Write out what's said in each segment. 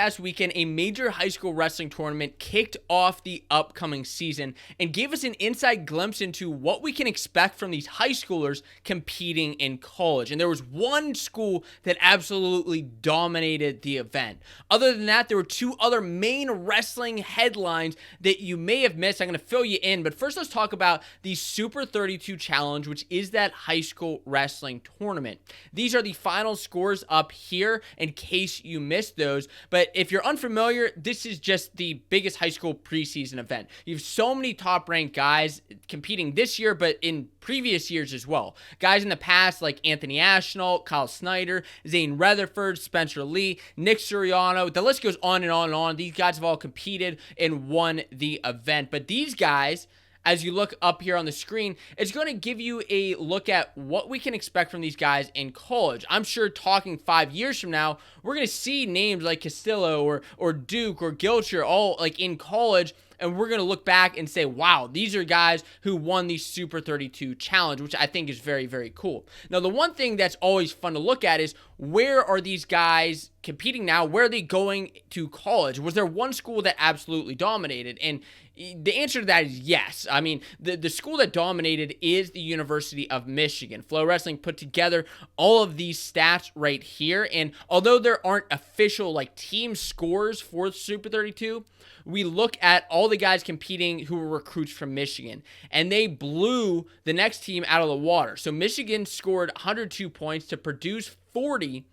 past weekend, a major high school wrestling tournament kicked off the upcoming season and gave us an inside glimpse into what we can expect from these high schoolers competing in college. And there was one school that absolutely dominated the event. Other than that, there were two other main wrestling headlines that you may have missed. I'm going to fill you in, but first let's talk about the Super 32 Challenge, which is that high school wrestling tournament. These are the final scores up here in case you missed those. But if you're unfamiliar, this is just the biggest high school preseason event. You have so many top-ranked guys competing this year, but in previous years as well. Guys in the past like Anthony Ashnault, Kyle Snyder, Zane Rutherford, Spencer Lee, Nick Suriano. The list goes on and on and on. These guys have all competed and won the event. But these guys, as you look up here on the screen, it's going to give you a look at what we can expect from these guys in college. I'm sure talking 5 years from now, we're going to see names like Castillo or Duke or Gilcher all like in college, and we're going to look back and say, wow, these are guys who won the Super 32 Challenge, which I think is very, very cool. Now, the one thing that's always fun to look at is where are these guys competing now? Where are they going to college? Was there one school that absolutely dominated? And the answer to that is yes. I mean, the school that dominated is the University of Michigan. Flow Wrestling put together all of these stats right here. And although there aren't official like team scores for Super 32, we look at all the guys competing who were recruits from Michigan, and they blew the next team out of the water. So Michigan scored 102 points to Purdue's 40,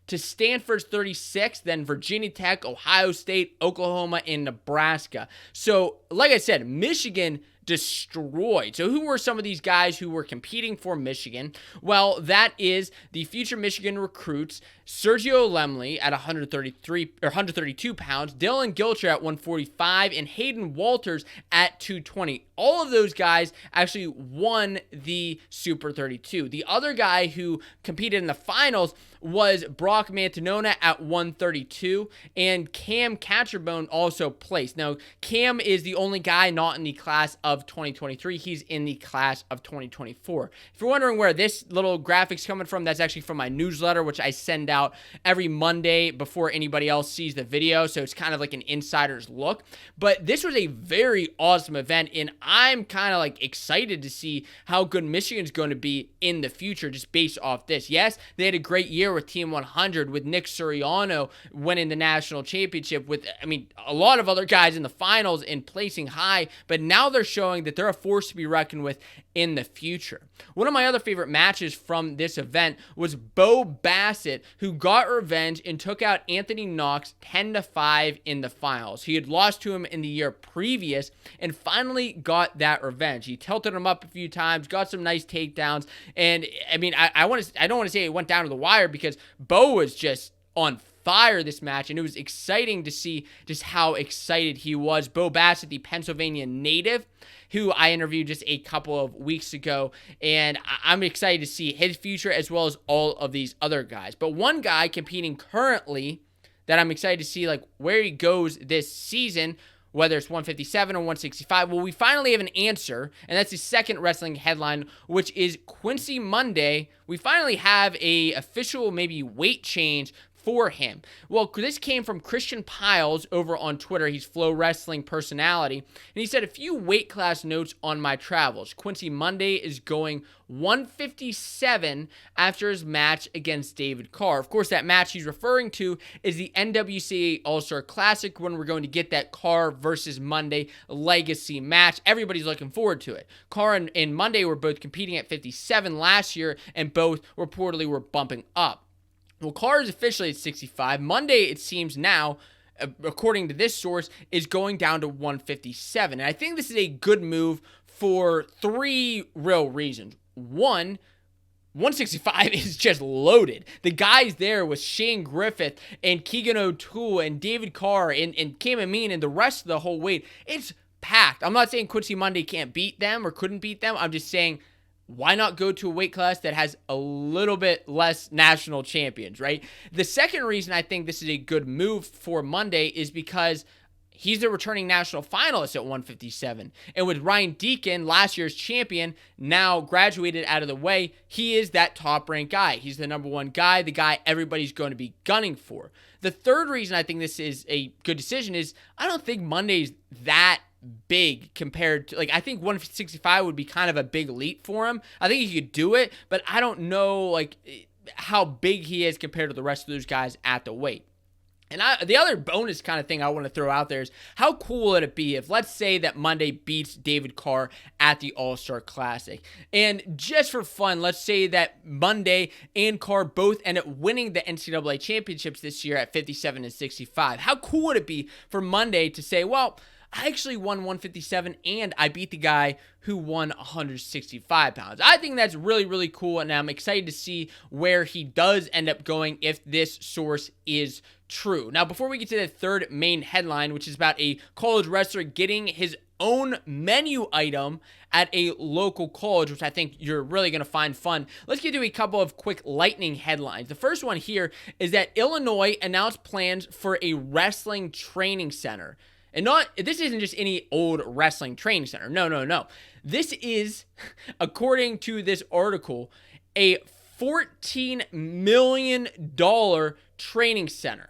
to Stanford's 36, then Virginia Tech, Ohio State, Oklahoma, and Nebraska. So, like I said, Michigan destroyed. So who were some of these guys who were competing for Michigan? Well, that is the future Michigan recruits, Sergio Lemley at 132 pounds, Dylan Gilcher at 145, and Hayden Walters at 220. All of those guys actually won the Super 32. The other guy who competed in the finals was Brock Mantanona at 132, and Cam Catcherbone also placed. Now, Cam is the only guy not in the class of 2023. He's in the class of 2024. If you're wondering where this little graphic's coming from, that's actually from my newsletter, which I send out every Monday before anybody else sees the video, so it's kind of like an insider's look. But this was a very awesome event, and I'm kind of like excited to see how good Michigan's going to be in the future just based off this. Yes, they had a great year with Team 100, with Nick Suriano winning the national championship, with, I mean, a lot of other guys in the finals and placing high, but now they're showing that they're a force to be reckoned with in the future. One of my other favorite matches from this event was Bo Bassett, who got revenge and took out Anthony Knox 10-5 in the finals. He had lost to him in the year previous and finally got that revenge. He tilted him up a few times, got some nice takedowns, and I mean, I don't want to say it went down to the wire because Bo was just on fire this match, and it was exciting to see just how excited he was. Bo Bassett, the Pennsylvania native, who I interviewed just a couple of weeks ago, and I'm excited to see his future as well as all of these other guys. But one guy competing currently that I'm excited to see like where he goes this season, whether it's 157 or 165, well, we finally have an answer, and that's the second wrestling headline, which is Quincy Monday. We finally have a official maybe weight change for him. Well, this came from Christian Piles over on Twitter. He's Flow Wrestling personality. And he said, a few weight class notes on my travels. Quincy Monday is going 157 after his match against David Carr. Of course, that match he's referring to is the NWCA All-Star Classic, when we're going to get that Carr versus Monday legacy match. Everybody's looking forward to it. Carr and Monday were both competing at 57 last year, and both reportedly were bumping up. Well, Carr is officially at 65. Monday, it seems now, according to this source, is going down to 157. And I think this is a good move for three real reasons. One, 165 is just loaded. The guys there with Shane Griffith and Keegan O'Toole and David Carr and Cam Amin and the rest of the whole weight. It's packed. I'm not saying Quincy Monday can't beat them or couldn't beat them. I'm just saying, why not go to a weight class that has a little bit less national champions, right? The second reason I think this is a good move for Monday is because He's the returning national finalist at 157. And with Ryan Deacon, last year's champion, now graduated out of the way, he is that top-ranked guy. He's the number one guy, the guy everybody's going to be gunning for. The third reason I think this is a good decision is I don't think Monday's that big compared to, I think 165 would be kind of a big leap for him. I think he could do it, but I don't know, how big he is compared to the rest of those guys at the weight. And the other bonus kind of thing I want to throw out there is how cool would it be if, let's say, that Monday beats David Carr at the All-Star Classic. And just for fun, let's say that Monday and Carr both end up winning the NCAA championships this year at 57 and 65. How cool would it be for Monday to say, well, I actually won 157 and I beat the guy who won 165 pounds. I think that's really, really cool, and I'm excited to see where he does end up going if this source is true. Now, before we get to the third main headline, which is about a college wrestler getting his own menu item at a local college, which I think you're really going to find fun, let's get to a couple of quick lightning headlines. The first one here is that Illinois announced plans for a wrestling training center. And this isn't just any old wrestling training center. No. This is, according to this article, a $14 million training center.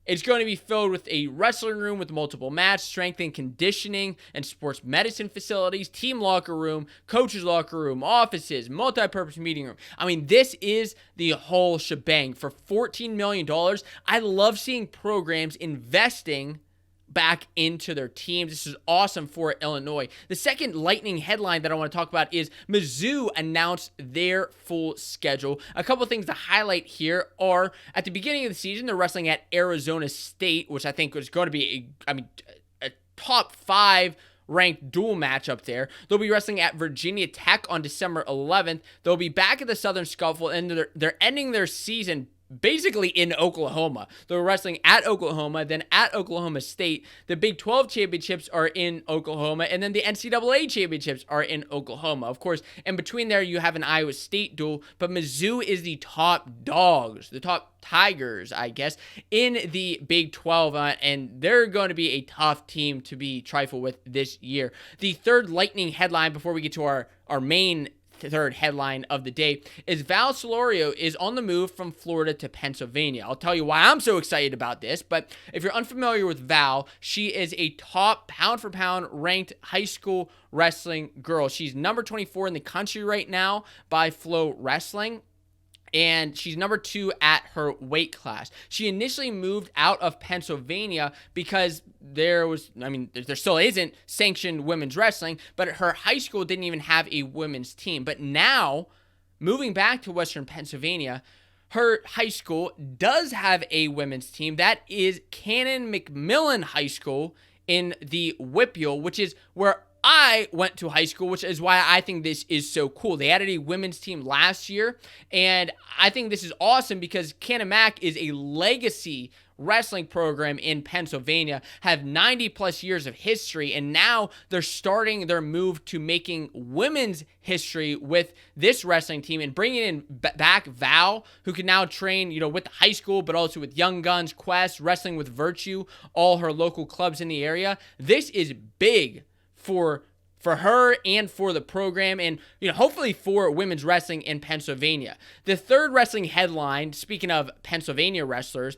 It's going to be filled with a wrestling room with multiple match, strength and conditioning, and sports medicine facilities, team locker room, coach's locker room, offices, multi-purpose meeting room. I mean, this is the whole shebang for $14 million. I love seeing programs investing back into their teams. This is awesome for Illinois. The second lightning headline that I want to talk about is Mizzou announced their full schedule. A couple things to highlight here are at the beginning of the season, they're wrestling at Arizona State, which I think was going to be a top 5 ranked dual match up there. They'll be wrestling at Virginia Tech on December 11th. They'll be back at the Southern Scuffle, and they're ending their season basically in Oklahoma. They're wrestling at Oklahoma, then at Oklahoma State. The Big 12 championships are in Oklahoma, and then the NCAA championships are in Oklahoma. Of course, in between there, you have an Iowa State duel, but Mizzou is the top dogs, the top Tigers, I guess, in the Big 12, and they're going to be a tough team to be trifled with this year. The third lightning headline before we get to our main third headline of the day is Val Solorio is on the move from Florida to Pennsylvania. I'll tell you why I'm so excited about this, but if you're unfamiliar with Val, she is a top pound-for-pound ranked high school wrestling girl. She's number 24 in the country right now by Flow Wrestling, and she's number 2 at her weight class. She initially moved out of Pennsylvania because there still isn't sanctioned women's wrestling, but her high school didn't even have a women's team. But now, moving back to Western Pennsylvania, her high school does have a women's team. That is Cannon McMillan High School in the Whippeal, which is where I went to high school, which is why I think this is so cool. They added a women's team last year, and I think this is awesome because Cannon Mac is a legacy wrestling program in Pennsylvania, have 90 plus years of history, and now they're starting their move to making women's history with this wrestling team and bringing in back Val, who can now train, with the high school, but also with Young Guns, Quest, Wrestling with Virtue, all her local clubs in the area. This is big for her and for the program, and hopefully for women's wrestling in Pennsylvania. The third wrestling headline, speaking of Pennsylvania wrestlers,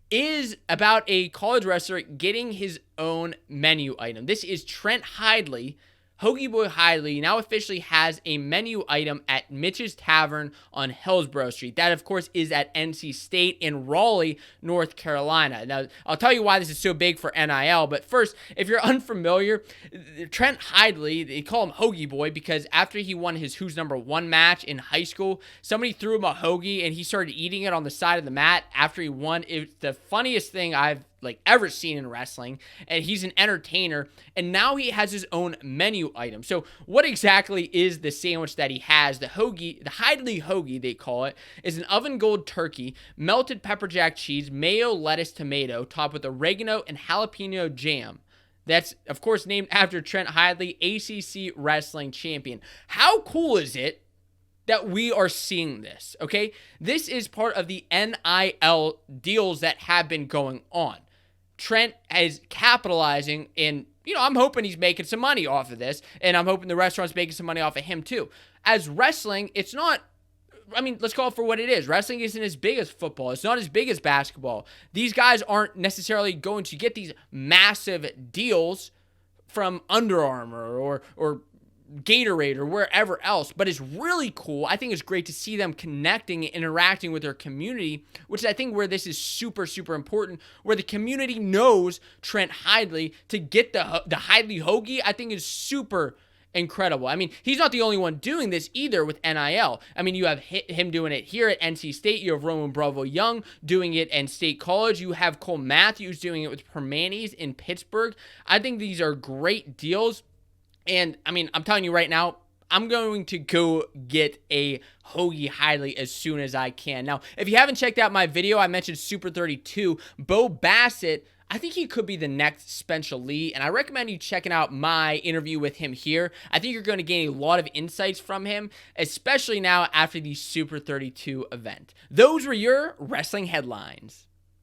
is about a college wrestler getting his own menu item. This is Trent Hidlay. Hoagie Boy Hidlay now officially has a menu item at Mitch's Tavern on Hillsborough Street. That, of course, is at NC State in Raleigh, North Carolina. Now, I'll tell you why this is so big for NIL, but first, if you're unfamiliar, Trent Hidlay, they call him Hoagie Boy because after he won his Who's Number 1 match in high school, somebody threw him a hoagie and he started eating it on the side of the mat after he won. It's the funniest thing I've ever seen in wrestling, and he's an entertainer, and now he has his own menu item. So what exactly is the sandwich that he has? The hoagie, the Hidlay hoagie, they call it, is an oven gold turkey, melted pepper jack cheese, mayo, lettuce, tomato, topped with oregano and jalapeno jam. That's, of course, named after Trent Hidlay, ACC wrestling champion. How cool is it that we are seeing this, okay? This is part of the NIL deals that have been going on. Trent is capitalizing, and I'm hoping he's making some money off of this, and I'm hoping the restaurant's making some money off of him too. As wrestling, it's not, let's call it for what it is. Wrestling isn't as big as football. It's not as big as basketball. These guys aren't necessarily going to get these massive deals from Under Armour or Gatorade or wherever else, but it's really cool. I think it's great to see them connecting and interacting with their community, which is, I think, where this is super, super important, where the community knows Trent Hidlay. To get the Hidlay Hoagie, I think is super incredible. He's not the only one doing this either with NIL. You have him doing it here at NC State. You have Roman Bravo Young doing it in State College. You have Cole Matthews doing it with Permanis in Pittsburgh. I think these are great deals. And, I'm telling you right now, I'm going to go get a Hoagie Hidlay as soon as I can. Now, if you haven't checked out my video, I mentioned Super 32. Bo Bassett, I think he could be the next Spencer Lee, and I recommend you checking out my interview with him here. I think you're going to gain a lot of insights from him, especially now after the Super 32 event. Those were your wrestling headlines.